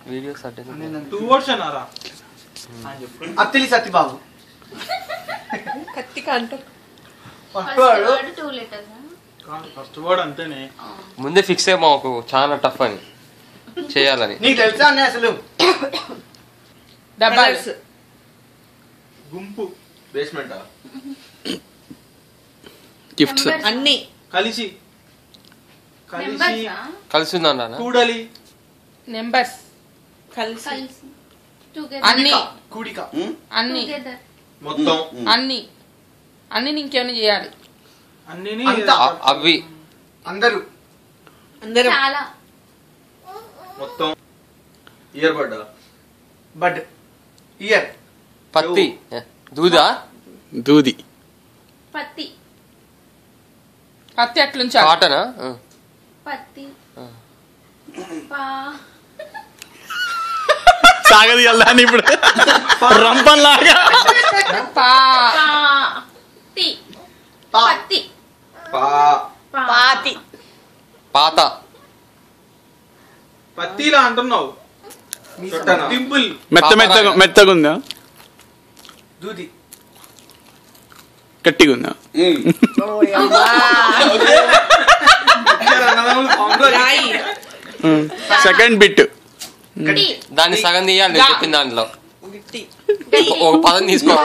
Videos అంటే 2 words అన్నారా అత్తిలి సత్యబాబు కత్తి కంట ఫస్ట్ వర్డ్ అంతేనే ముందే ఫిక్స్ అయ్యి మాకు చాలా టఫ్ అని చేయాలని. నీకు తెలుసా అన్న అసలు డబల్స్ గుంపు బేస్మెంట్ గిఫ్ట్స్ అన్ని కలిసి కలిసి కలిసి ఉందన్నా కూడలి నెంబర్స్ కలిసి టుగెదర్ అన్ని కూడిక అన్ని టుగెదర్ మొత్తం అన్ని అన్ని ఇంకేమైనా చేయాలి అన్నిని అంతా. అవి అందరూ అందరం చాలా మొత్తం ఇయర్ బడ్ బడ్ ఇయర్ పత్తి దూదా దూది పత్తి పత్తి అట్లుంచాలి కాటనా పత్తి పా సాగది వెళ్ళాను ఇప్పుడు రంపంలాగా పాతి పత్తి పాతి పాత పత్తిలా అంటున్నావు సింపుల్ మెత్తగా ఉందా దూది గట్టిగా ఉందా సెకండ్ బిట్ దాన్ని సగం తీయాలి చెప్పిన దాంట్లో ఒక పదం తీసుకో